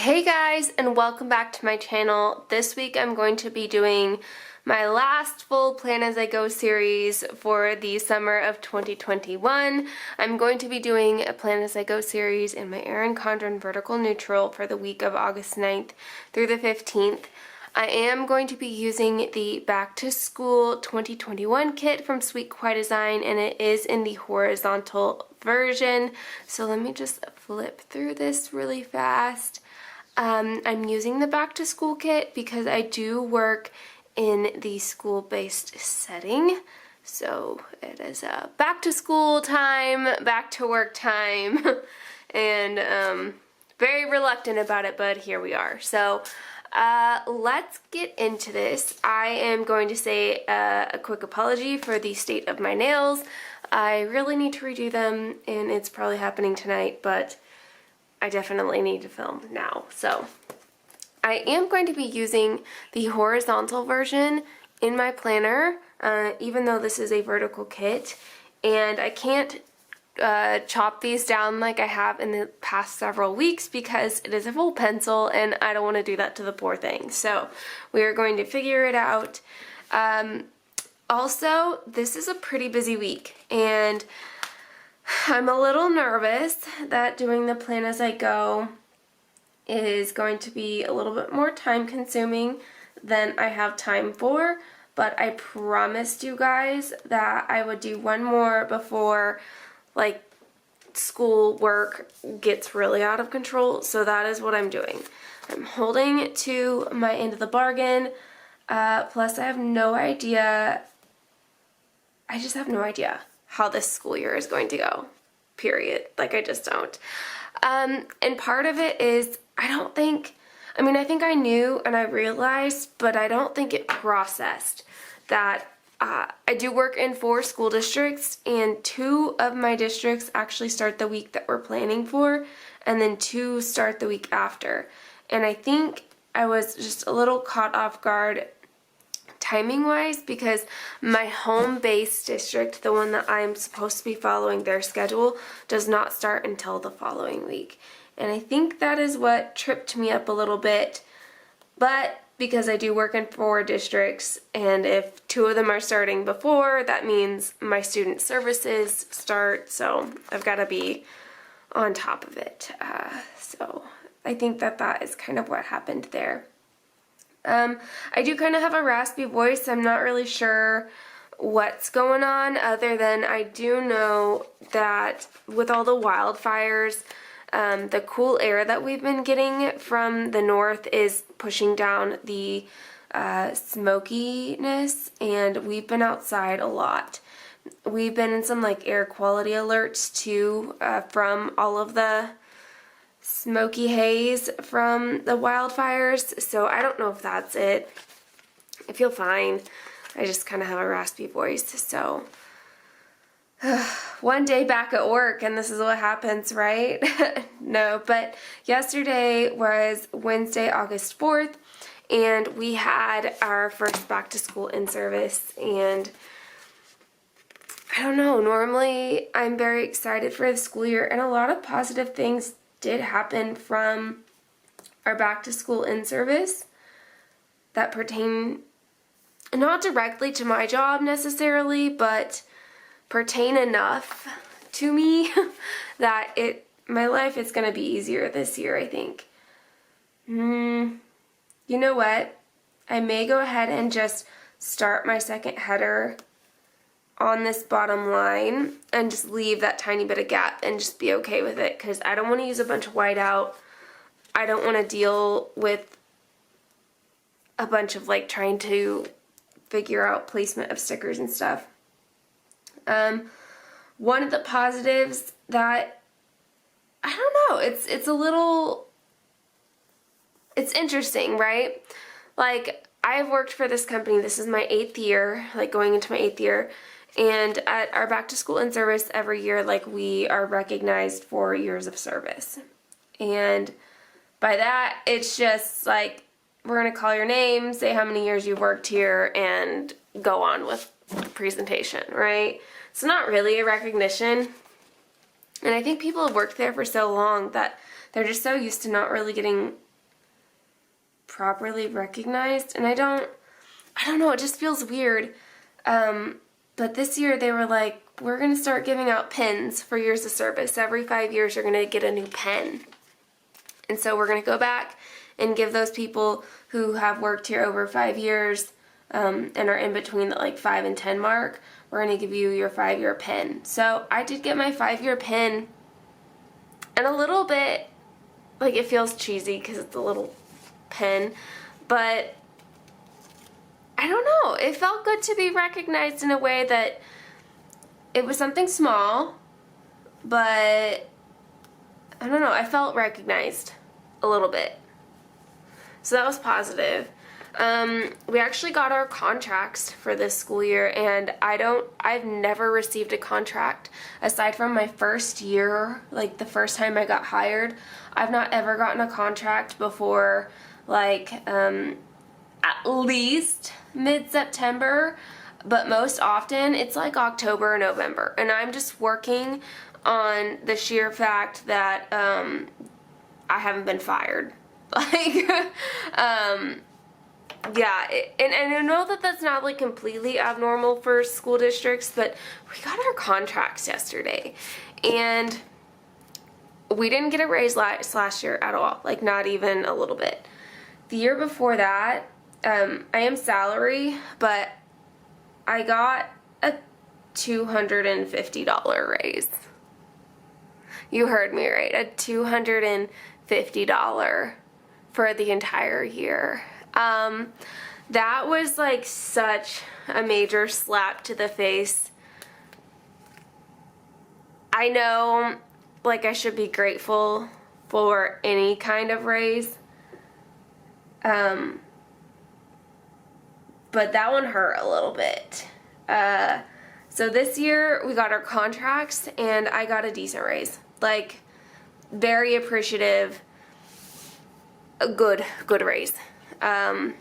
Hey guys, and welcome back to my channel. This week I'm going to be doing my last full Plan As I Go series for the summer of 2021. I'm going to be doing a Plan As I Go series in my Erin Condren Vertical Neutral for the week of August 9th through the 15th. I am going to be using the Back to School 2021 kit from Sweet Kawaii Design, and it is in the horizontal version. So let me just flip through this really fast. I'm using the Back to School kit because I do work in the school-based setting. So it is back to school time, back to work time, and very reluctant about it, but here we are. So let's get into this. I am going to say a quick apology for the state of my nails. I really need to redo them, and it's probably happening tonight, but I definitely need to film now. So I am going to be using the horizontal version in my planner, even though this is a vertical kit, and I can't chop these down like I have in the past several weeks because it is a full pencil and I don't want to do that to the poor thing. So we are going to figure it out. Also, this is a pretty busy week, and I'm a little nervous that doing the Plan As I Go is going to be a little bit more time consuming than I have time for, but I promised you guys that I would do one more before like school work gets really out of control, so that is what I'm doing. I'm holding to my end of the bargain, plus I have no idea, I just have no idea how this school year is going to go, period. Like, I just don't. And part of it is, I think I knew and I realized, but I don't think it processed that I do work in 4 school districts, and 2 of my districts actually start the week that we're planning for, and then 2 start the week after. And I think I was just a little caught off guard timing wise because my home base district, the one that I'm supposed to be following their schedule, does not start until the following week. And I think that is what tripped me up a little bit, but because I do work in 4 districts, and if 2 of them are starting before, that means my student services start, so I've got to be on top of it. So I think that is kind of what happened there. I do kind of have a raspy voice. I'm not really sure what's going on, other than I do know that with all the wildfires, the cool air that we've been getting from the north is pushing down the smokiness, and we've been outside a lot. We've been in some like air quality alerts too, from all of the smoky haze from the wildfires, so I don't know if that's it. I feel fine. I just kind of have a raspy voice, so one day back at work and this is what happens, right? No, but yesterday was Wednesday, August 4th, and we had our first back to school in-service, and I don't know, normally I'm very excited for the school year, and a lot of positive things did happen from our back to school in-service that pertain not directly to my job necessarily, but pertain enough to me that my life is going to be easier this year, I think. You know what? I may go ahead and just start my second header on this bottom line and just leave that tiny bit of gap and just be okay with it, because I don't want to use a bunch of whiteout. I don't want to deal with a bunch of like trying to figure out placement of stickers and stuff. One of the positives that, I don't know, it's interesting, right? Like, I've worked for this company, this is my 8th year, like going into my 8th year, and at our back to school in service every year, like, we are recognized for years of service. And by that, it's just like, we're going to call your name, say how many years you've worked here, and go on with the presentation, right? It's not really a recognition. And I think people have worked there for so long that they're just so used to not really getting properly recognized, and I don't know, it just feels weird. But this year they were like, we're going to start giving out pins for years of service. Every 5 years you're going to get a new pen. And so we're going to go back and give those people who have worked here over 5 years and are in between the like 5 and 10 mark, we're going to give you your 5-year pin. So I did get my 5-year pin, and a little bit, like, it feels cheesy because it's a little pen, but I don't know. It felt good to be recognized in a way that it was something small, but I don't know. I felt recognized a little bit. So that was positive. We actually got our contracts for this school year, and I've never received a contract aside from my first year, like the first time I got hired. I've not ever gotten a contract before, like, at least mid-September, but most often it's like October or November, and I'm just working on the sheer fact that I haven't been fired. Like, yeah, and I know that that's not like completely abnormal for school districts, but we got our contracts yesterday, and we didn't get a raise last year at all, like not even a little bit. The year before that, I am salary, but I got a $250 raise. You heard me right, a $250 for the entire year. That was like such a major slap to the face. I know, like, I should be grateful for any kind of raise. But that one hurt a little bit. So this year we got our contracts, and I got a decent raise. Like, very appreciative, a good raise. And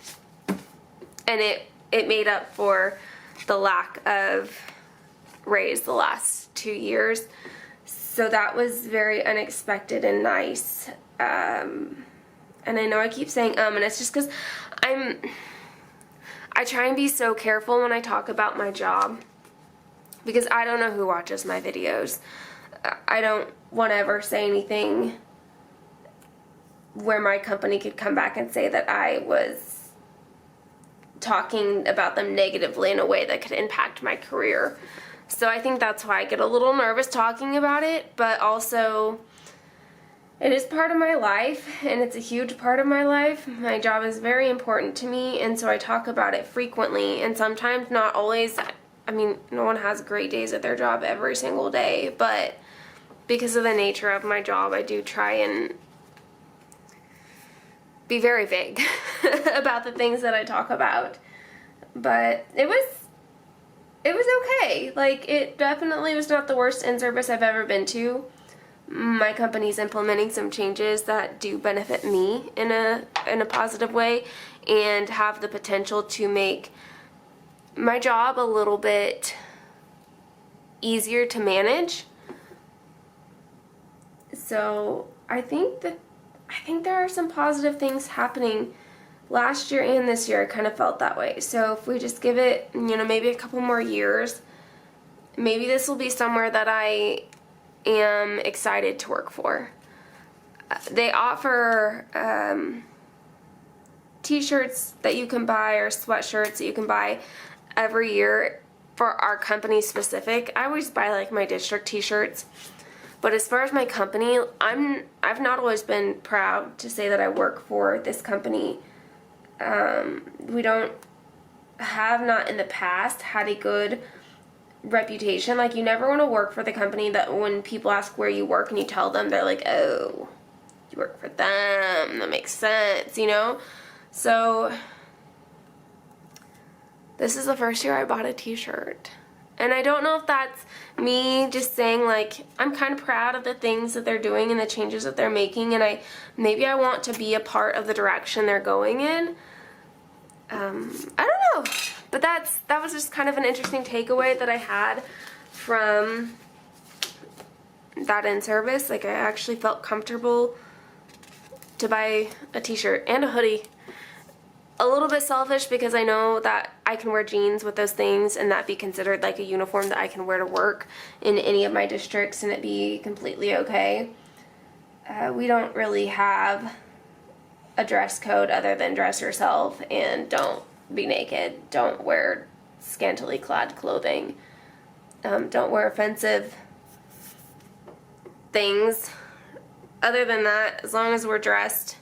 it made up for the lack of raise the last 2 years. So that was very unexpected and nice. And I know I keep saying and it's just because I try and be so careful when I talk about my job, because I don't know who watches my videos. I don't want to ever say anything where my company could come back and say that I was talking about them negatively in a way that could impact my career. So I think that's why I get a little nervous talking about it, but also it is part of my life, and it's a huge part of my life. My job is very important to me, and so I talk about it frequently, and sometimes not always. I mean, no one has great days at their job every single day, but because of the nature of my job, I do try and be very vague about the things that I talk about. But it was okay. Like, it definitely was not the worst in-service I've ever been to. My company's implementing some changes that do benefit me in a positive way, and have the potential to make my job a little bit easier to manage. So I think there are some positive things happening. Last year and this year I kind of felt that way. So if we just give it, maybe a couple more years, maybe this will be somewhere that I am excited to work for. They offer t-shirts that you can buy, or sweatshirts that you can buy every year for our company specific. I always buy like my district t-shirts. But as far as my company, I've not always been proud to say that I work for this company. We have not in the past had a good reputation. Like, you never want to work for the company that when people ask where you work and you tell them, they're like, oh, you work for them, that makes sense, So this is the first year I bought a t-shirt. And I don't know if that's me just saying, like, I'm kind of proud of the things that they're doing and the changes that they're making, and maybe I want to be a part of the direction they're going in. I don't know. But that was just kind of an interesting takeaway that I had from that in-service. Like, I actually felt comfortable to buy a t-shirt and a hoodie a little bit selfish because I know that I can wear jeans with those things and that be considered like a uniform that I can wear to work in any of my districts and it be completely okay. We don't really have a dress code other than dress yourself and don't be naked. Don't wear scantily clad clothing. Don't wear offensive things. Other than that, as long as we're dressed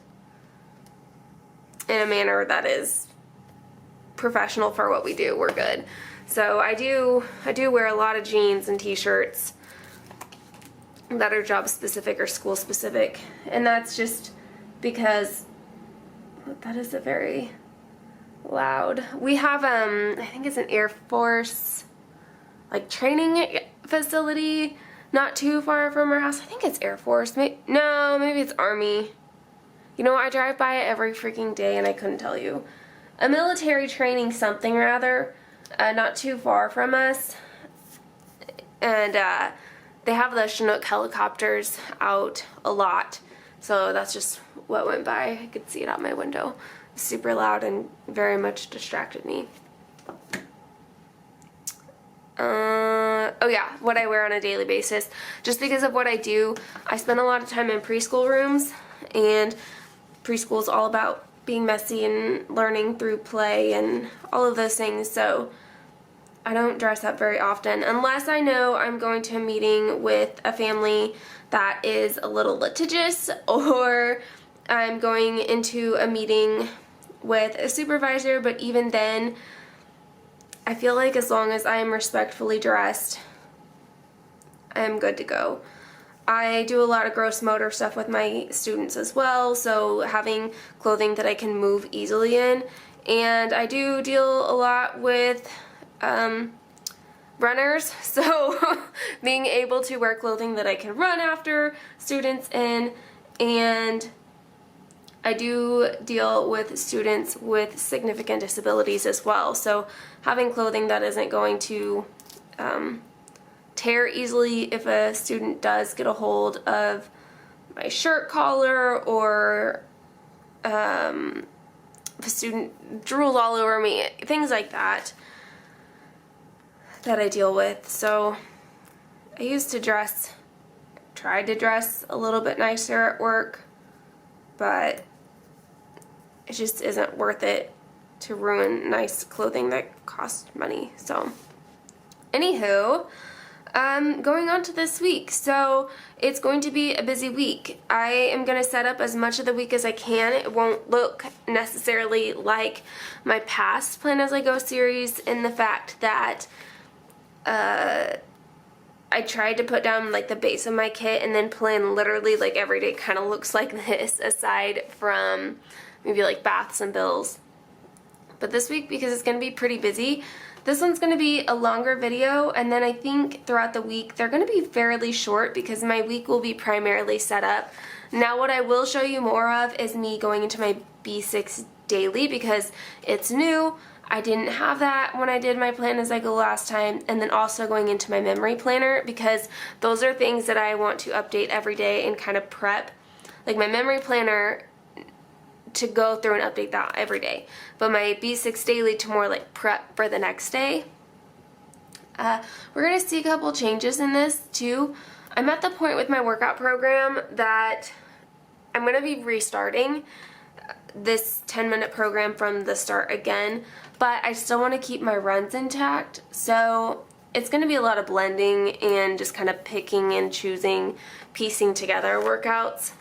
in a manner that is professional for what we do, we're good. So I do wear a lot of jeans and t-shirts that are job specific or school specific, and that's just because that is a very loud. We have I think it's an Air Force like training facility not too far from our house. I think it's Air Force. No, maybe it's Army. You know, I drive by it every freaking day and I couldn't tell you. A military training something rather, not too far from us. And they have the Chinook helicopters out a lot. So that's just what went by. I could see it out my window. It's super loud and very much distracted me. Oh yeah, what I wear on a daily basis. Just because of what I do, I spend a lot of time in preschool rooms, and preschool is all about being messy and learning through play and all of those things, so I don't dress up very often unless I know I'm going to a meeting with a family that is a little litigious, or I'm going into a meeting with a supervisor, but even then I feel like as long as I am respectfully dressed, I am good to go. I do a lot of gross motor stuff with my students as well, so having clothing that I can move easily in. And I do deal a lot with runners, so being able to wear clothing that I can run after students in. And I do deal with students with significant disabilities as well, so having clothing that isn't going to tear easily if a student does get a hold of my shirt collar, or if a student drools all over me, things like that I deal with. So I used to tried to dress a little bit nicer at work, but it just isn't worth it to ruin nice clothing that costs money. So anywho, going on to this week. So it's going to be a busy week. I am going to set up as much of the week as I can. It won't look necessarily like my past Plan As I Go series, in the fact that I tried to put down like the base of my kit and then plan literally like every day kind of looks like this, aside from maybe like baths and bills. But this week, because it's going to be pretty busy, this one's going to be a longer video, and then I think throughout the week they're going to be fairly short because my week will be primarily set up. Now what I will show you more of is me going into my B6 daily, because it's new. I didn't have that when I did my Plan As I Go last time, and then also going into my memory planner, because those are things that I want to update every day and kind of prep. Like my memory planner, to go through and update that every day, but my B6 daily to more like prep for the next day. We're going to see a couple changes in this too. I'm at the point with my workout program that I'm going to be restarting this 10-minute program from the start again, but I still want to keep my runs intact, so it's going to be a lot of blending and just kind of picking and choosing, piecing together workouts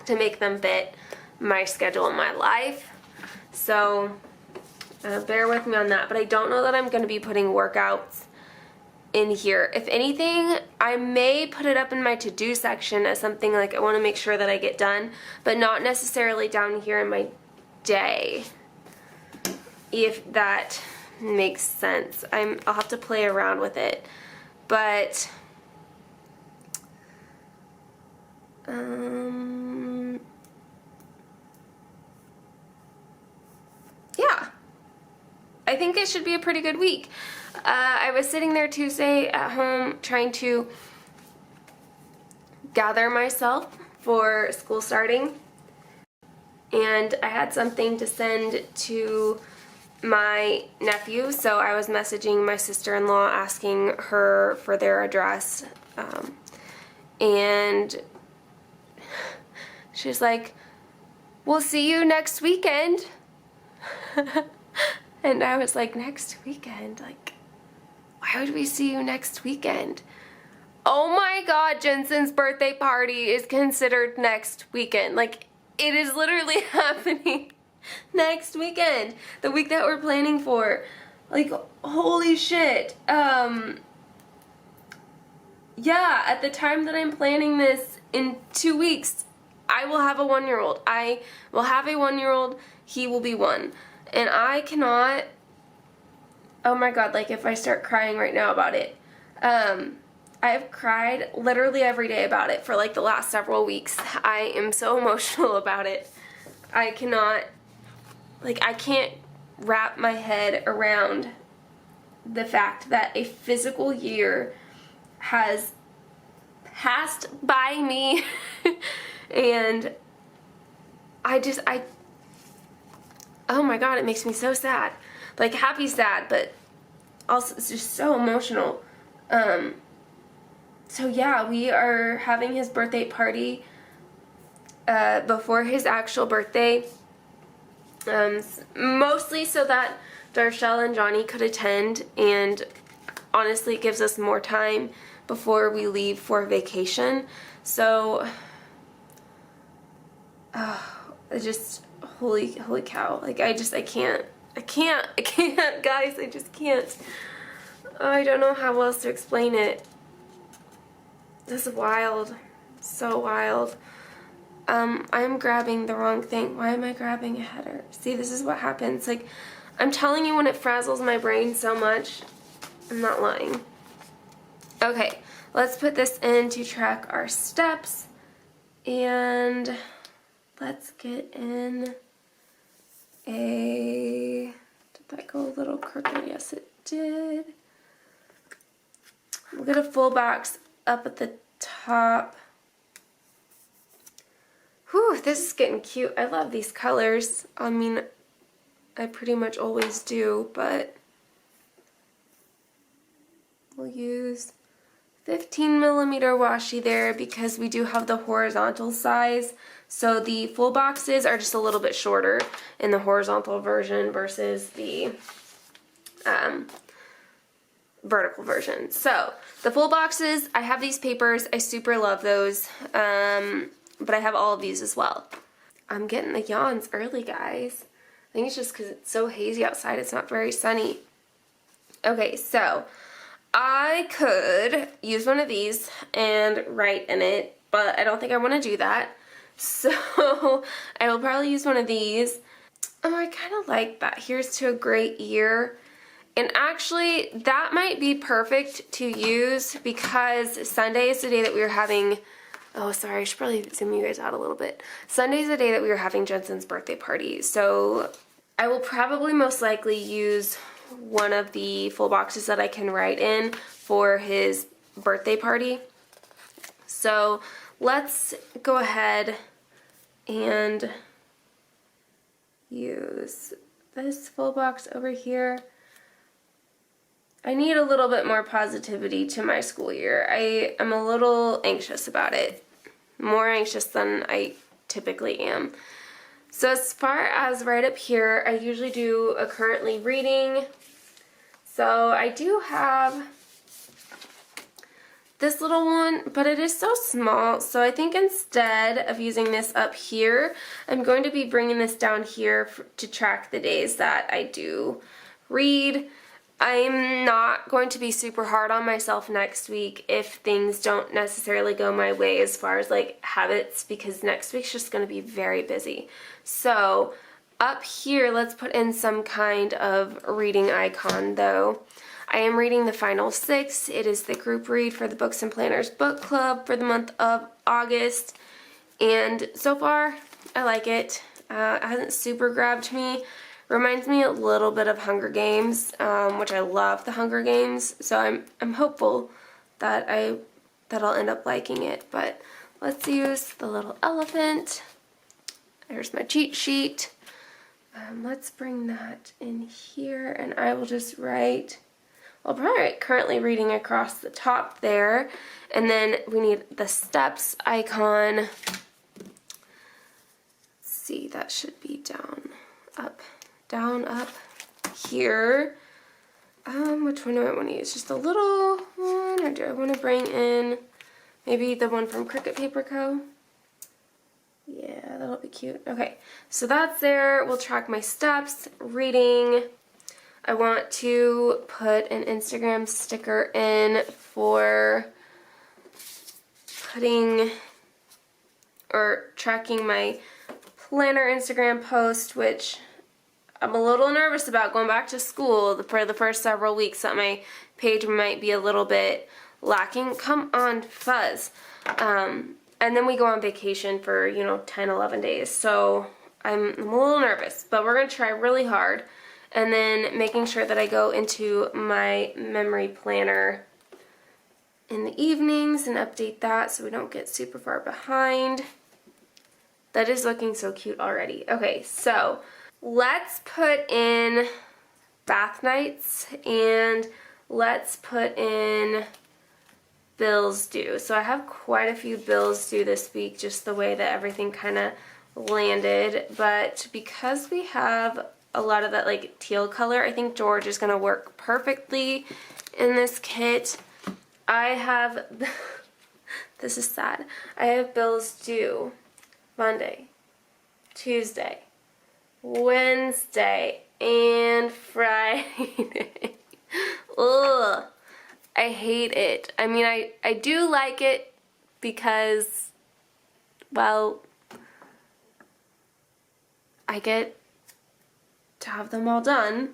to make them fit my schedule and my life. So bear with me on that, but I don't know that I'm going to be putting workouts in here. If anything, I may put it up in my to-do section as something like I want to make sure that I get done, but not necessarily down here in my day, if that makes sense. I'll have to play around with it, but yeah, I think it should be a pretty good week. I was sitting there Tuesday at home trying to gather myself for school starting, and I had something to send to my nephew, so I was messaging my sister-in-law asking her for their address, and she's like, "We'll see you next weekend." And I was like, next weekend? Like, why would we see you next weekend? Oh my god, Jensen's birthday party is considered next weekend. Like, it is literally happening next weekend. The week that we're planning for. Like, holy shit. Yeah, at the time that I'm planning this, in 2 weeks, I will have a 1-year-old. I will have a 1-year-old. He will be 1. And I cannot, oh my god, like if I start crying right now about it. I have cried literally every day about it for like the last several weeks. I am so emotional about it. I cannot, like I can't wrap my head around the fact that a physical year has passed by me and oh my god, it makes me so sad. Like, happy sad, but also it's just so emotional. So yeah, we are having his birthday party before his actual birthday. Mostly so that Darshell and Johnny could attend, and honestly it gives us more time before we leave for vacation. So, it's just, holy cow. Like, I can't, guys, I just can't. I don't know how else to explain it. This is wild. So wild. I'm grabbing the wrong thing. Why am I grabbing a header? See, this is what happens. Like, I'm telling you when it frazzles my brain so much. I'm not lying. Okay, let's put this in to track our steps. And let's get in did that go a little crooked? Yes, it did. We'll get a full box up at the top. Whew, this is getting cute. I love these colors. I mean, I pretty much always do, but we'll use 15mm washi there because we do have the horizontal size. So the full boxes are just a little bit shorter in the horizontal version versus the vertical version. So the full boxes, I have these papers. I super love those, but I have all of these as well. I'm getting the yawns early, guys. I think it's just because it's so hazy outside. It's not very sunny. Okay, so I could use one of these and write in it, but I don't think I want to do that. So I will probably use one of these. Oh, I kind of like that. Here's to a great year. And actually, that might be perfect to use because Sunday is the day that we were having, oh, sorry, I should probably zoom you guys out a little bit. Sunday is the day that we were having Jensen's birthday party. So I will probably most likely use one of the full boxes that I can write in for his birthday party. So let's go ahead and use this full box over here. I need a little bit more positivity to my school year. I am a little anxious about it. More anxious than I typically am. So as far as right up here, I usually do a currently reading. So I do have this little one, but it is so small. So I think instead of using this up here, I'm going to be bringing this down here to track the days that I do read. I'm not going to be super hard on myself next week if things don't necessarily go my way as far as like habits, because next week's just going to be very busy. So up here, let's put in some kind of reading icon though. I am reading the final 6. It is the group read for the Books and Planners book club for the month of August. And so far, I like it. It hasn't super grabbed me. Reminds me a little bit of Hunger Games, which I love the Hunger Games. So I'm hopeful that I'll end up liking it. But let's use the little elephant. There's my cheat sheet. Let's bring that in here, and I will just write, I'll probably write currently reading across the top there, and then we need the steps icon. Let's see, that should be down, up here. Which one do I want to use? Just a little one, or do I want to bring in maybe the one from Cricut Paper Co.? Yeah, that'll be cute. Okay, so that's there. We'll track my steps, reading. I want to put an Instagram sticker in for putting or tracking my planner Instagram post, which I'm a little nervous about going back to school for the first several weeks, that my page might be a little bit lacking. Come on, Fuzz. And then we go on vacation for, 10, 11 days. So I'm a little nervous, but we're going to try really hard. And then making sure that I go into my memory planner in the evenings and update that so we don't get super far behind. That is looking so cute already. Okay, so let's put in bath nights and let's put in bills due. So I have quite a few bills due this week, just the way that everything kind of landed. But because we have a lot of that like teal color, I think George is going to work perfectly in this kit. I have, this is sad, I have bills due Monday, Tuesday, Wednesday, and Friday. Ugh. I hate it. I mean, I do like it because, well, I get to have them all done.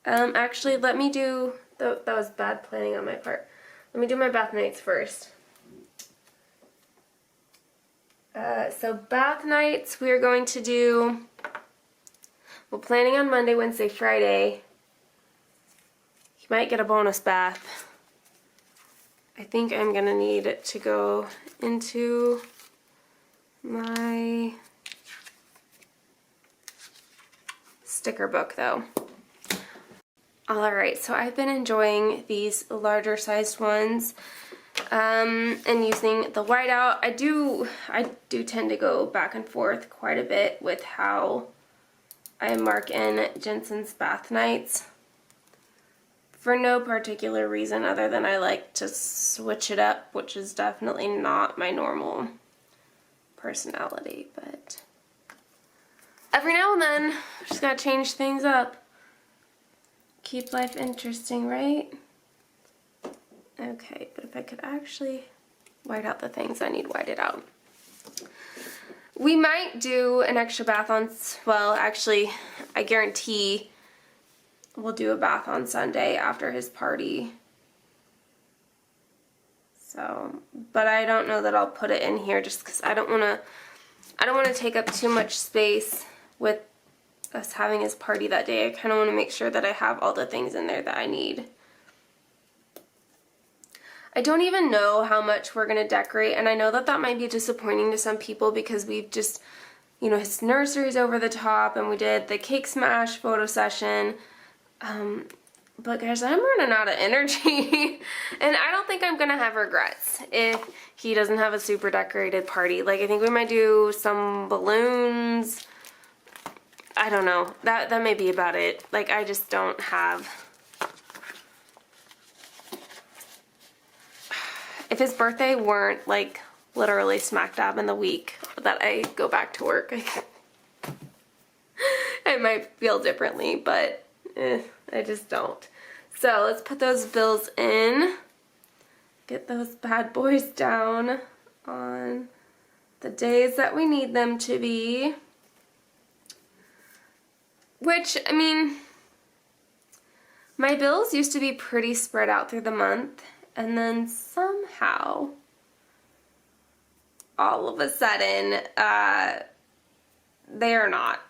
Actually, let me do, that was bad planning on my part. Let me do my bath nights first. So bath nights, we are going to do, we're planning on Monday, Wednesday, Friday. You might get a bonus bath. I think I'm gonna need it to go into my sticker book though. Alright, so I've been enjoying these larger sized ones and using the whiteout. I do tend to go back and forth quite a bit with how I mark in Jensen's bath nights. For no particular reason other than I like to switch it up, which is definitely not my normal personality, but every now and then, just gotta change things up. Keep life interesting, right? Okay, but if I could actually white out the things I need whited out. We might do an extra bath on, well, actually, I guarantee we'll do a bath on Sunday after his party. So, but I don't know that I'll put it in here just because I don't want to take up too much space with us having his party that day. I kind of want to make sure that I have all the things in there that I need. I don't even know how much we're going to decorate, and I know that that might be disappointing to some people because we've just, his nursery's over the top, and we did the cake smash photo session. But guys, I'm running out of energy and I don't think I'm gonna have regrets if he doesn't have a super decorated party. Like, I think we might do some balloons. I don't know. That may be about it. Like, I just don't have... If his birthday weren't, like, literally smack dab in the week that I go back to work, I might feel differently, but I just don't. So let's put those bills in. Get those bad boys down on the days that we need them to be. Which, I mean, my bills used to be pretty spread out through the month, and then somehow, all of a sudden, they are not.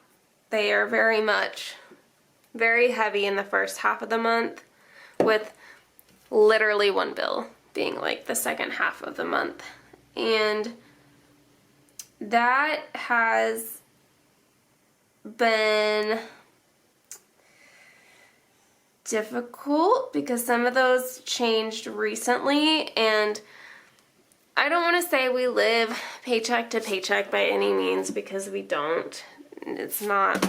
They are very much, very heavy in the first half of the month, with literally one bill being like the second half of the month. And that has been difficult because some of those changed recently, and I don't want to say we live paycheck to paycheck by any means, because we don't. It's not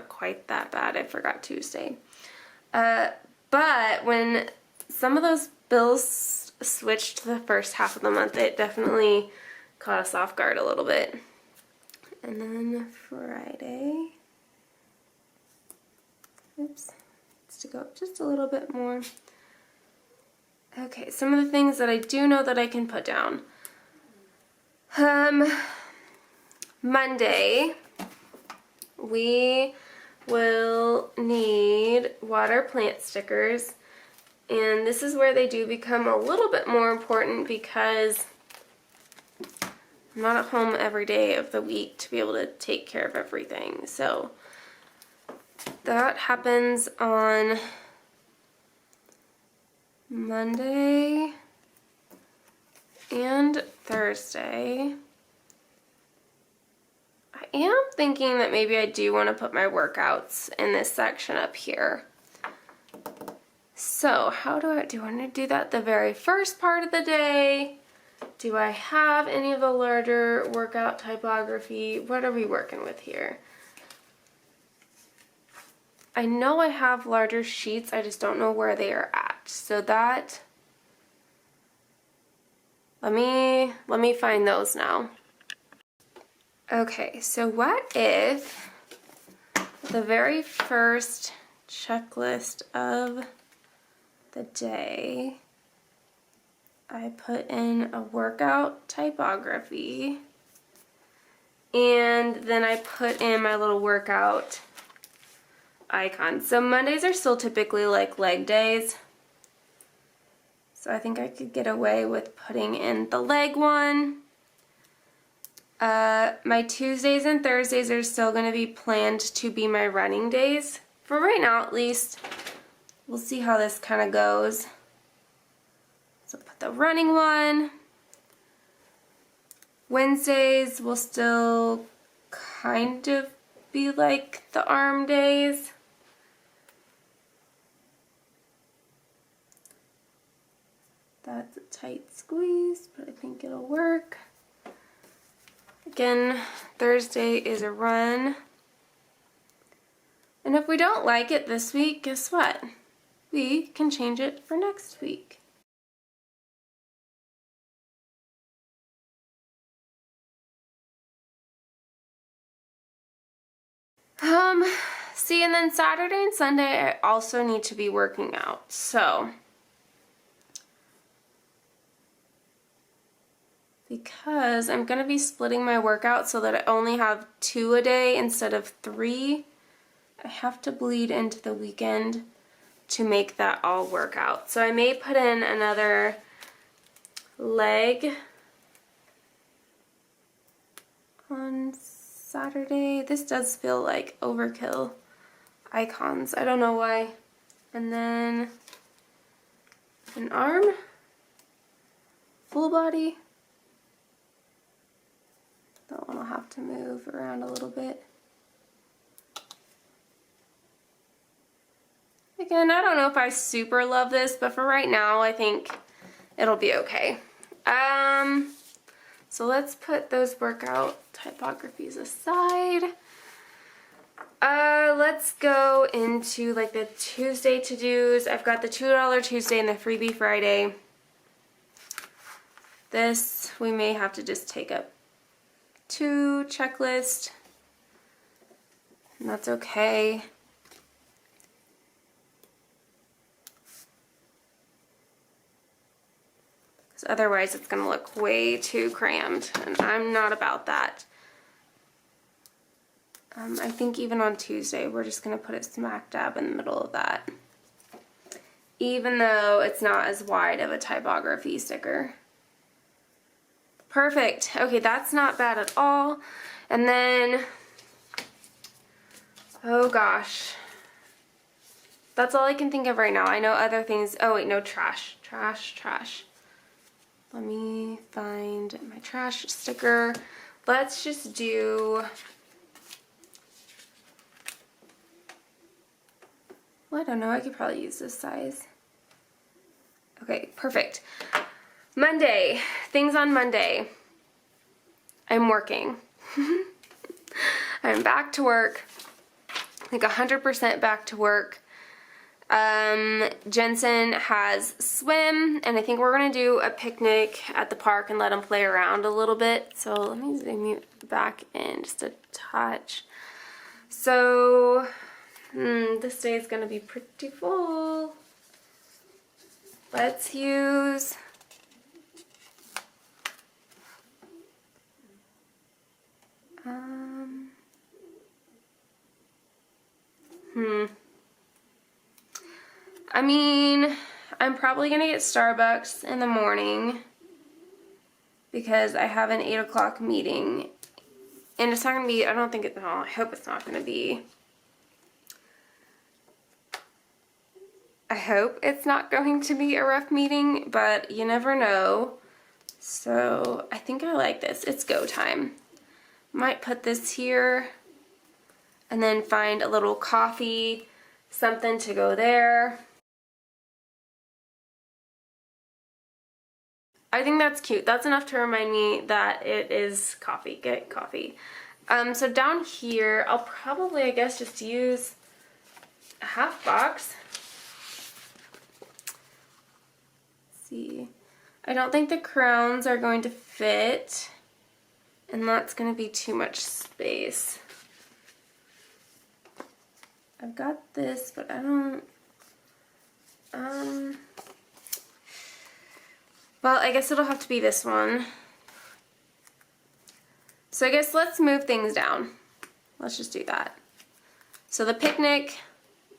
quite that bad. I forgot Tuesday. But when some of those bills switched to the first half of the month, it definitely caught us off guard a little bit. And then Friday, oops, it's to go up just a little bit more. Okay, some of the things that I do know that I can put down. Monday, we will need water plant stickers, and this is where they do become a little bit more important because I'm not at home every day of the week to be able to take care of everything. So that happens on Monday and Thursday. I am thinking that maybe I do want to put my workouts in this section up here. So how do I want to do that the very first part of the day? Do I have any of the larger workout typography? What are we working with here? I know I have larger sheets, I just don't know where they are at. So that, let me find those now. Okay, so what if the very first checklist of the day, I put in a workout typography, and then I put in my little workout icon. So Mondays are still typically like leg days, so I think I could get away with putting in the leg one. My Tuesdays and Thursdays are still going to be planned to be my running days. For right now, at least. We'll see how this kind of goes. So put the running one. Wednesdays will still kind of be like the arm days. That's a tight squeeze, but I think it'll work. Again, Thursday is a run. And if we don't like it this week, guess what? We can change it for next week. See, and then Saturday and Sunday I also need to be working out. So because I'm going to be splitting my workout so that I only have 2 a day instead of 3, I have to bleed into the weekend to make that all work out. So I may put in another leg on Saturday. This does feel like overkill icons. I don't know why. And then an arm, full body. That one will have to move around a little bit. Again, I don't know if I super love this, but for right now, I think it'll be okay. So let's put those workout typographies aside. Let's go into like the Tuesday to-dos. I've got the $2 Tuesday and the freebie Friday. This we may have to just take up 2 checklist, and that's okay. Because otherwise it's going to look way too crammed, and I'm not about that. I think even on Tuesday we're just going to put it smack dab in the middle of that, even though it's not as wide of a typography sticker. Perfect. Okay, that's not bad at all. And then, oh gosh, that's all I can think of right now. I know other things. Oh wait, no, trash. Trash. Let me find my trash sticker. let's just do, well, I don't know, I could probably use this size. Okay, perfect. Monday, things on Monday. I'm working. I'm back to work, like 100% back to work. Jensen has swim, and I think we're gonna do a picnic at the park and let him play around a little bit. So let me zoom you back in just a touch. So this day is gonna be pretty full. Let's use I mean, I'm probably gonna get Starbucks in the morning because I have an 8 o'clock meeting, and it's not gonna be, I don't think it, no, I hope it's not gonna be, I hope it's not going to be a rough meeting, but you never know. So I think I like this. It's go time. Might put this here and then find a little coffee, something to go there. I think that's cute. That's enough to remind me that it is coffee. Get coffee. So down here, I'll probably, I guess, just use a half box. Let's see. I don't think the crowns are going to fit, and that's going to be too much space. I've got this, but I don't, well, I guess it'll have to be this one. So I guess let's move things down. Let's just do that. So the picnic,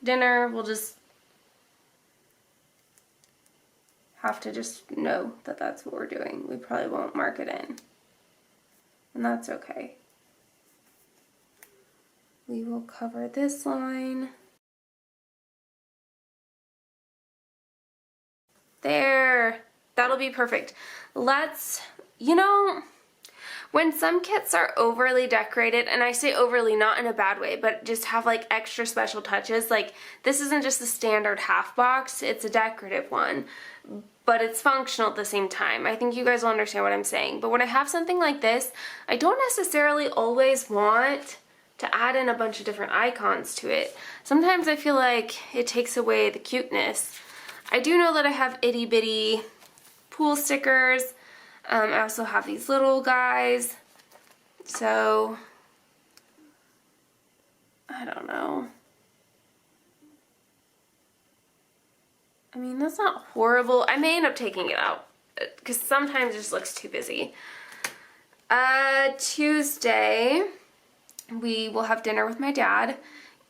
dinner, we'll just have to just know that that's what we're doing. We probably won't mark it in, and that's okay. We will cover this line. There, that'll be perfect. Let's, you know, when some kits are overly decorated, and I say overly not in a bad way, but just have like extra special touches, like this isn't just the standard half box, it's a decorative one, but it's functional at the same time. I think you guys will understand what I'm saying. But when I have something like this, I don't necessarily always want to add in a bunch of different icons to it. Sometimes I feel like it takes away the cuteness. I do know that I have itty bitty pool stickers. I also have these little guys. So, I don't know. I mean, that's not horrible. I may end up taking it out because sometimes it just looks too busy. Tuesday, we will have dinner with my dad,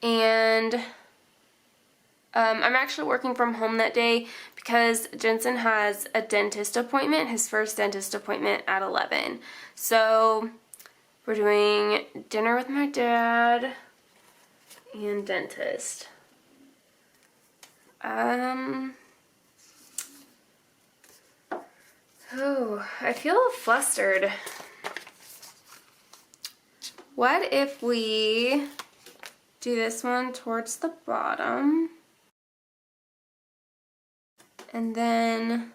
and I'm actually working from home that day because Jensen has a dentist appointment, his first dentist appointment at 11. So we're doing dinner with my dad and dentist. Oh, I feel flustered. What if we do this one towards the bottom? And then,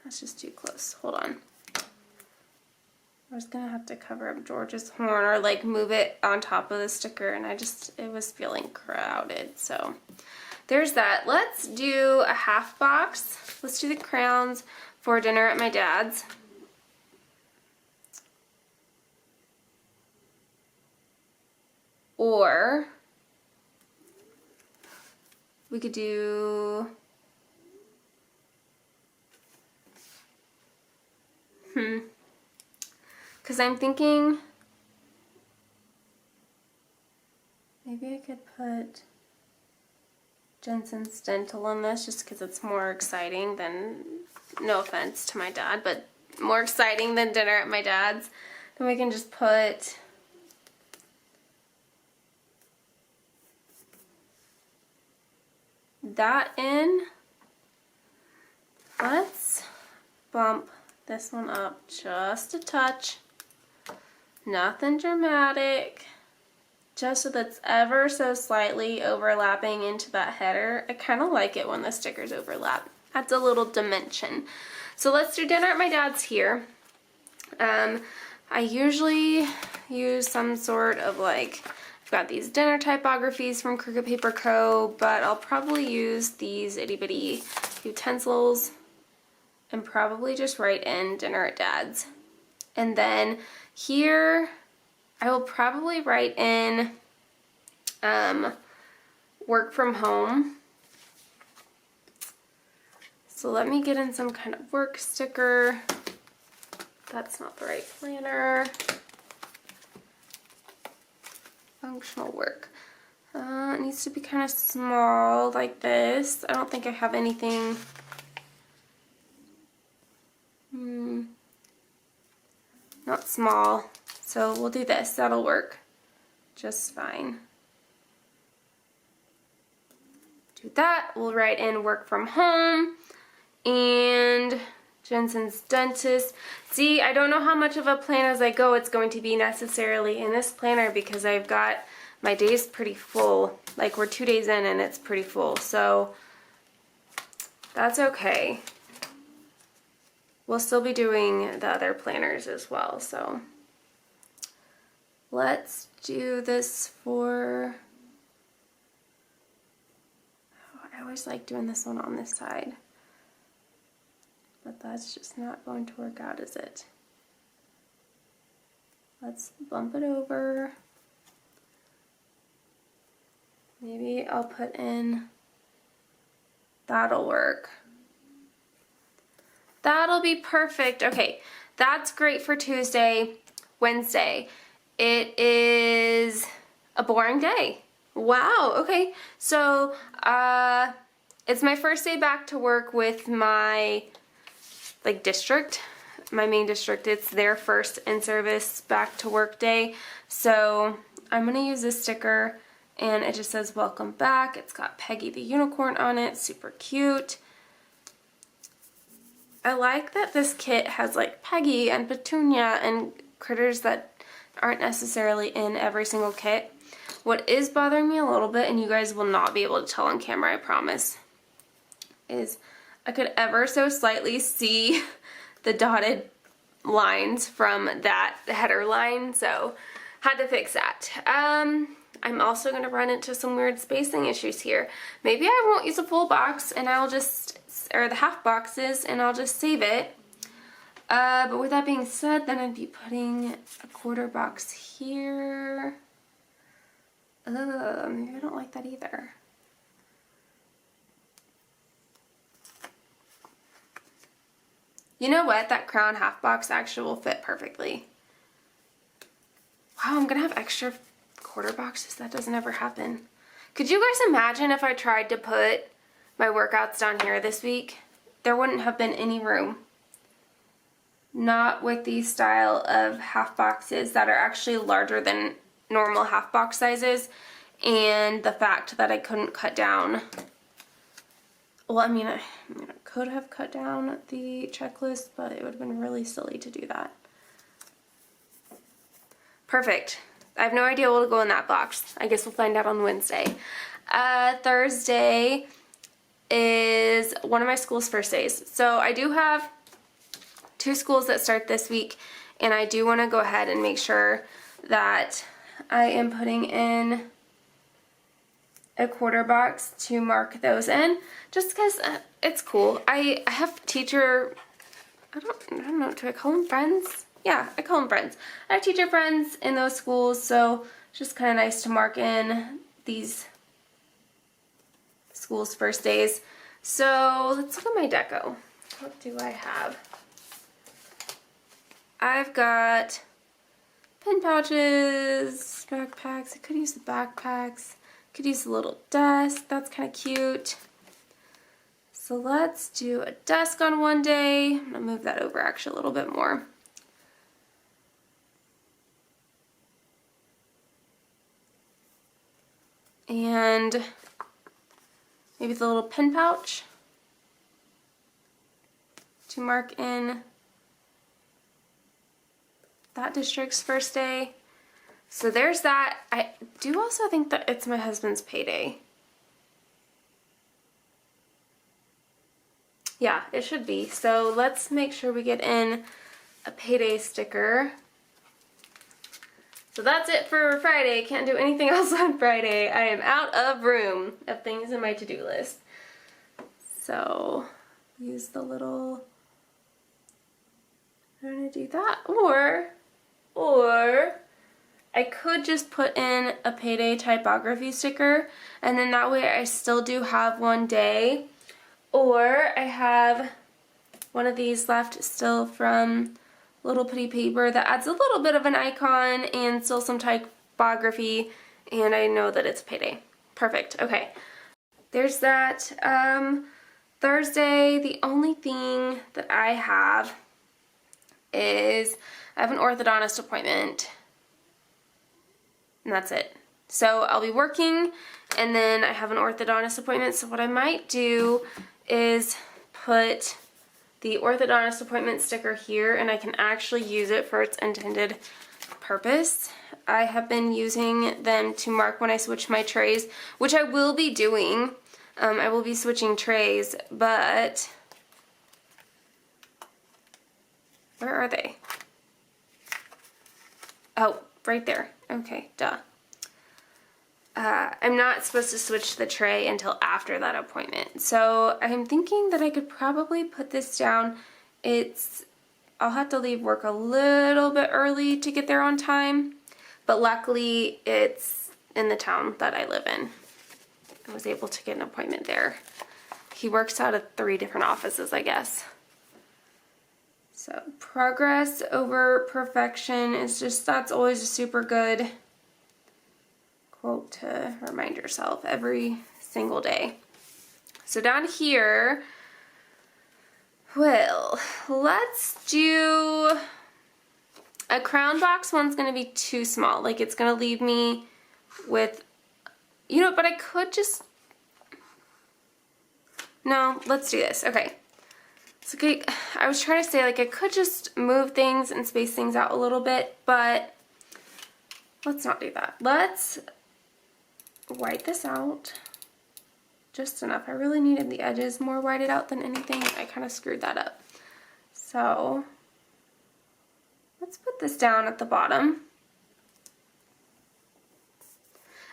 that's just too close. Hold on. I was gonna have to cover up George's horn or like move it on top of the sticker, and it was feeling crowded. So there's that. Let's do a half box. Let's do the crowns for dinner at my dad's. Or we could do, because I'm thinking maybe I could put Jensen's dental on this just because it's more exciting than, no offense to my dad, but more exciting than dinner at my dad's. Then we can just put that in. Let's bump this one up just a touch. Nothing dramatic. Just so that's ever so slightly overlapping into that header. I kind of like it when the stickers overlap. Adds a little dimension. So let's do dinner at my dad's here. I usually use some sort of like, I've got these dinner typographies from Crooked Paper Co., but I'll probably use these itty bitty utensils and probably just write in dinner at dad's. And then here I will probably write in work from home. So let me get in some kind of work sticker. That's not the right planner. Functional work. It needs to be kind of small like this. I don't think I have anything. Not small. So we'll do this. That'll work just fine. Do that. We'll write in work from home and Jensen's dentist. See, I don't know how much of a plan as I go it's going to be necessarily in this planner because I've got my days pretty full. Like we're 2 days in and it's pretty full. So that's okay. We'll still be doing the other planners as well. So let's do this for, I always like doing this one on this side. But that's just not going to work out, is it? Let's bump it over. Maybe I'll put in, that'll work. That'll be perfect. Okay, that's great for Tuesday. Wednesday, it is a boring day. Wow, okay. So, it's my first day back to work with my district, my main district. It's their first in-service back to work day. So I'm gonna use this sticker and it just says welcome back. It's got Peggy the unicorn on it, super cute. I like that this kit has like Peggy and Petunia and critters that aren't necessarily in every single kit. What is bothering me a little bit, and you guys will not be able to tell on camera, I promise, is I could ever so slightly see the dotted lines from that header line, so had to fix that. I'm also going to run into some weird spacing issues here. Maybe I won't use a full box and I'll just, or the half boxes, and I'll just save it. But with that being said, then I'd be putting a quarter box here. Maybe I don't like that either. You know what? That crown half box actually will fit perfectly. Wow, I'm gonna have extra quarter boxes. That doesn't ever happen. Could you guys imagine if I tried to put my workouts down here this week? There wouldn't have been any room. Not with these style of half boxes that are actually larger than normal half box sizes, and the fact that I couldn't cut down. Well, I mean, I could have cut down the checklist, but it would have been really silly to do that. Perfect. I have no idea what will go in that box. I guess we'll find out on Wednesday. Thursday is one of my school's first days. So I do have 2 schools that start this week, and I do want to go ahead and make sure that I am putting in a quarter box to mark those in, just because it's cool. I have teacher, I don't know, do I call them friends? Yeah, I call them friends. I have teacher friends in those schools, so it's just kind of nice to mark in these schools' first days. So let's look at my deco. What do I have? I've got pen pouches, backpacks. I could use the backpacks. Could use a little desk. That's kind of cute. So let's do a desk on one day. I'm gonna move that over actually a little bit more. And maybe the little pen pouch to mark in that district's first day. So there's that. I do also think that it's my husband's payday. Yeah, it should be. So let's make sure we get in a payday sticker. So that's it for Friday. Can't do anything else on Friday. I am out of room of things in my to-do list. So use the little, I'm gonna do that. Or I could just put in a payday typography sticker, and then that way I still do have one day. Or I have one of these left still from Little Pretty Paper that adds a little bit of an icon and still some typography, and I know that it's payday. Perfect. Okay. There's that. Thursday, the only thing that I have is I have an orthodontist appointment, and that's it. So I'll be working, and then I have an orthodontist appointment. So what I might do is put the orthodontist appointment sticker here, and I can actually use it for its intended purpose. I have been using them to mark when I switch my trays, which I will be doing. I will be switching trays, but where are they? Oh, right there. Okay, duh. I'm not supposed to switch the tray until after that appointment. So I'm thinking that I could probably put this down. I'll have to leave work a little bit early to get there on time, but luckily it's in the town that I live in. I was able to get an appointment there. He works out of 3 different offices, I guess. So progress over perfection is just, that's always a super good quote to remind yourself every single day. So down here, well, let's do a crown box. One's gonna be too small. Like, it's gonna leave me with, you know, but I could just, no, let's do this. Okay. So okay, I was trying to say, like, I could just move things and space things out a little bit, but let's not do that. Let's white this out just enough. I really needed the edges more whited out than anything. I kind of screwed that up. So let's put this down at the bottom.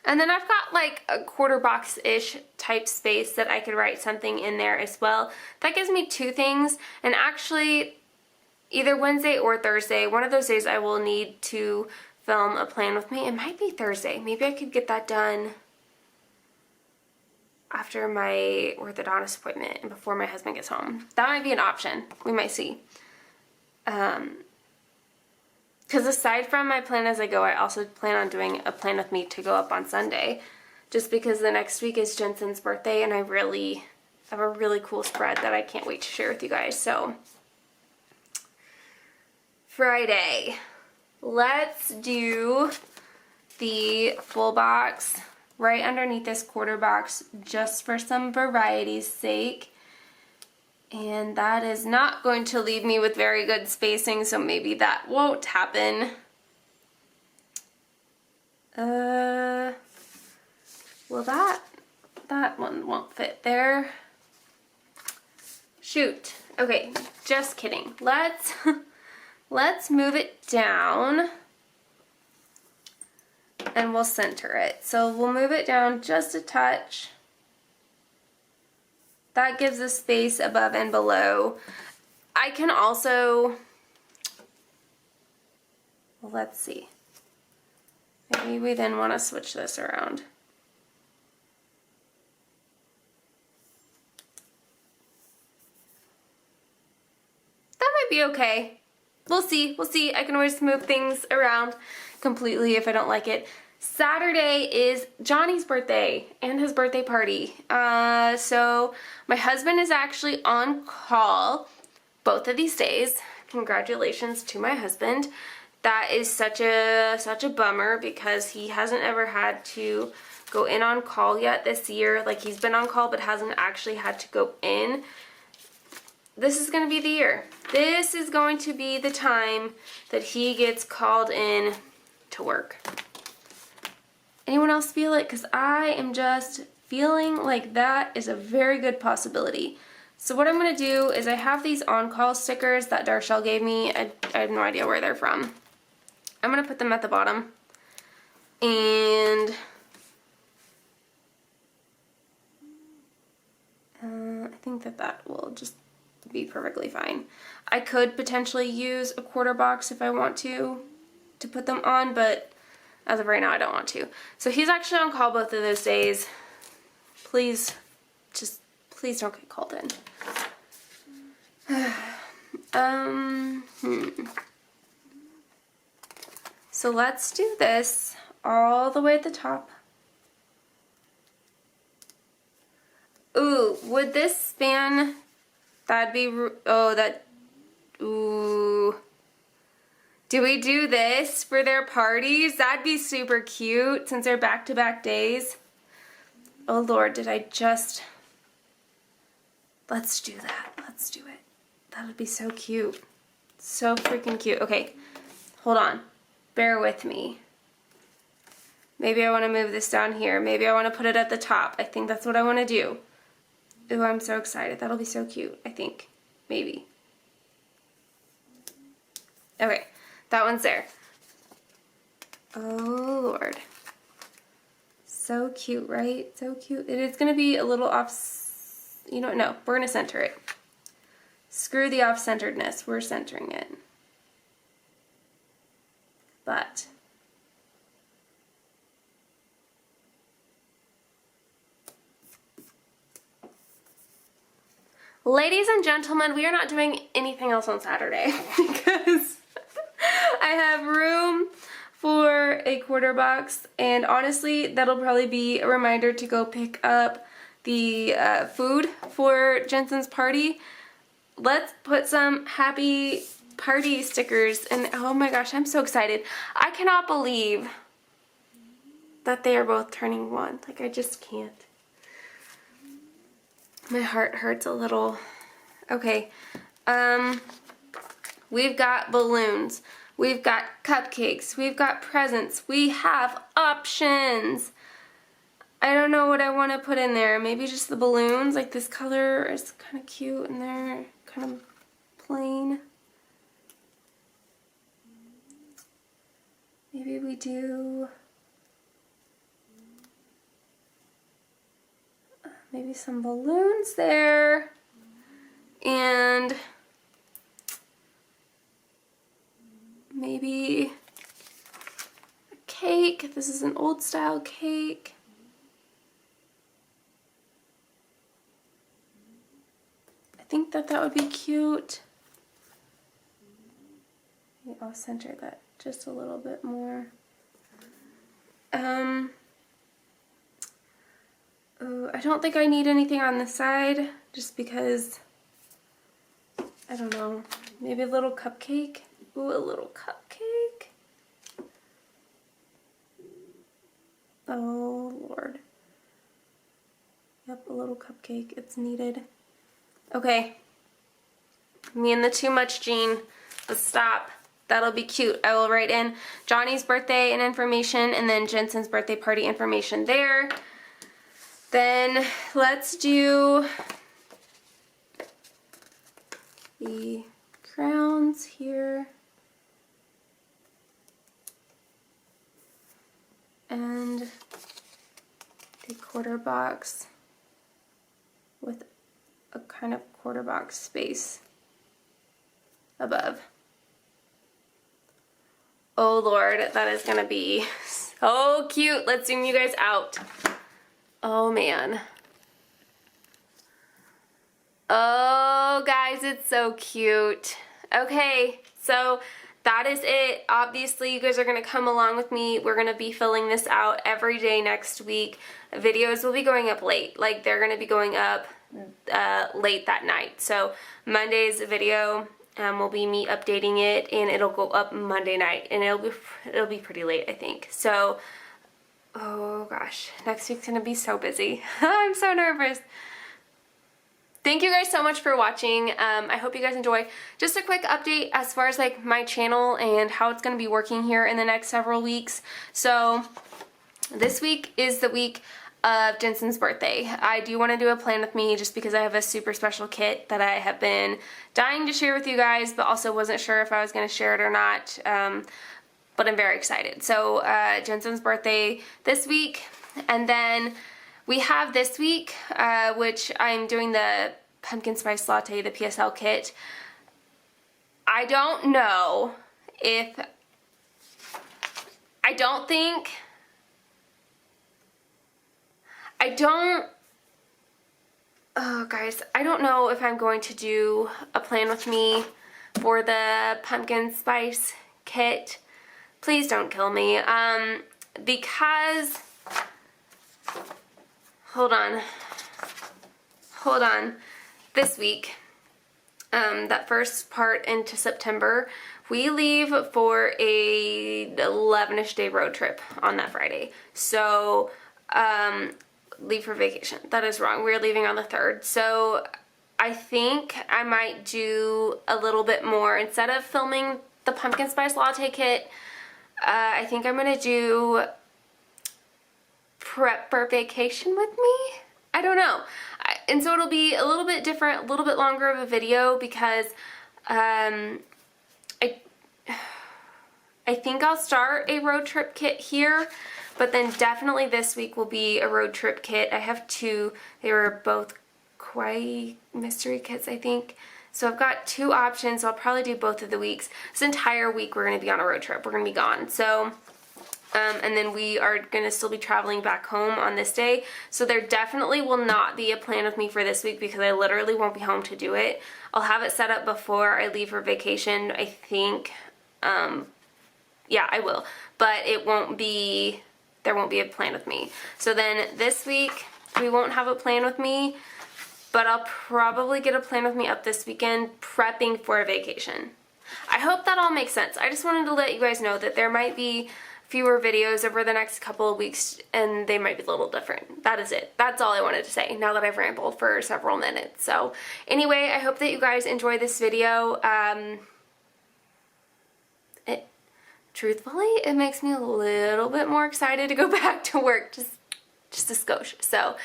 And then I've got like a quarter box-ish type space that I could write something in there as well. That gives me 2 things, and actually either Wednesday or Thursday, one of those days I will need to film a plan with me. It might be Thursday. Maybe I could get that done after my orthodontist appointment and before my husband gets home. That might be an option. We might see. Because aside from my plan as I go, I also plan on doing a plan with me to go up on Sunday. Just because the next week is Jensen's birthday, and I really have a really cool spread that I can't wait to share with you guys. So, Friday. Let's do the full box right underneath this quarter box just for some variety's sake. And that is not going to leave me with very good spacing, so maybe that won't happen. Well, that one won't fit there. Shoot. Okay, just kidding. Let's move it down, and we'll center it. So we'll move it down just a touch. That gives us space above and below. I can also, well, let's see. Maybe we then want to switch this around. That might be okay. We'll see. We'll see. I can always move things around completely if I don't like it. Saturday is Johnny's birthday and his birthday party. So my husband is actually on call both of these days. Congratulations to my husband. That is such a bummer because he hasn't ever had to go in on call yet this year. Like, he's been on call but hasn't actually had to go in. this is going to be the year. This is going to be the time that he gets called in to work. Anyone else feel it? Because I am just feeling like that is a very good possibility. So what I'm going to do is I have these on-call stickers that Darshell gave me. I have no idea where they're from. I'm going to put them at the bottom. And I think that will just be perfectly fine. I could potentially use a quarter box if I want to put them on, but as of right now I don't want to. So he's actually on call both of those days. Please don't get called in. So let's do this all the way at the top. Ooh, would this span, that'd be, ooh. Do we do this for their parties? That'd be super cute since they're back-to-back days. Oh Lord, let's do that. Let's do it. That would be so cute. So freaking cute. Okay, hold on. Bear with me. Maybe I want to move this down here. Maybe I want to put it at the top. I think that's what I want to do. Ooh, I'm so excited. That'll be so cute, I think. Maybe. Okay, that one's there. Oh Lord. So cute, right? So cute. It is going to be a little off, you know, no, we're going to center it. Screw the off-centeredness. We're centering it. But ladies and gentlemen, we are not doing anything else on Saturday because I have room for a quarter box, and honestly that'll probably be a reminder to go pick up the food for Jensen's party. Let's put some happy party stickers, and oh my gosh, I'm so excited. I cannot believe that they are both turning 1. Like, I just can't. My heart hurts a little. Okay, we've got balloons, we've got cupcakes, we've got presents, we have options. I don't know what I want to put in there. Maybe just the balloons. Like, this color is kind of cute and they're kind of plain. Maybe we do maybe some balloons there, and maybe a cake. This is an old style cake. I think that would be cute. Maybe I'll center that just a little bit more. I don't think I need anything on the side, just because, I don't know, maybe a little cupcake. Ooh, a little cupcake. Oh Lord. Yep, a little cupcake, it's needed. Okay, me and the too much gene, let's stop. That'll be cute. I will write in Johnny's birthday and information, and then Jensen's birthday party information there. Then let's do the crowns here. And the quarter box with a kind of quarter box space above. Oh Lord, that is gonna be so cute. Let's zoom you guys out. Oh man. Oh guys, it's so cute. Okay, so that is it. Obviously, you guys are gonna come along with me. We're gonna be filling this out every day next week. Videos will be going up late. Like, they're gonna be going up late that night. So Monday's video will be me updating it, and it'll go up Monday night, and it'll be pretty late, I think. So, oh gosh, next week's gonna be so busy. I'm so nervous. thank you guys so much for watching. I hope you guys enjoy. Just a quick update as far as like my channel and how it's going to be working here in the next several weeks. So this week is the week of Jensen's birthday. I do want to do a plan with me just because I have a super special kit that I have been dying to share with you guys, but also wasn't sure if I was going to share it or not. But I'm very excited. So Jensen's birthday this week, and then we have this week, which I'm doing the pumpkin spice latte, the PSL kit. I don't know if, oh guys, I don't know if I'm going to do a plan with me for the pumpkin spice kit. Please don't kill me. Because, hold on. This week, that first part into September, we leave for a 11-ish day road trip on that Friday. So, leave for vacation. That is wrong. We're leaving on the 3rd. So, I think I might do a little bit more. Instead of filming the pumpkin spice latte kit, I think I'm going to do prep for vacation with me. I don't know. And so it'll be a little bit different, a little bit longer of a video because I think I'll start a road trip kit here, but then definitely this week will be a road trip kit. I have 2. They were both Kawaii mystery kits, I think. So I've got 2 options. So I'll probably do both of the weeks. This entire week we're going to be on a road trip. We're going to be gone. So, and then we are going to still be traveling back home on this day. So there definitely will not be a plan with me for this week because I literally won't be home to do it. I'll have it set up before I leave for vacation, I think. Yeah, I will. But it won't be, there won't be a plan with me. So then this week we won't have a plan with me. But I'll probably get a plan with me up this weekend prepping for a vacation. I hope that all makes sense. I just wanted to let you guys know that there might be fewer videos over the next couple of weeks and they might be a little different. That is it. That's all I wanted to say now that I've rambled for several minutes. So anyway, I hope that you guys enjoy this video. Truthfully, it makes me a little bit more excited to go back to work, just a skosh. So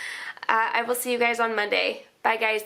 I will see you guys on Monday. Bye guys.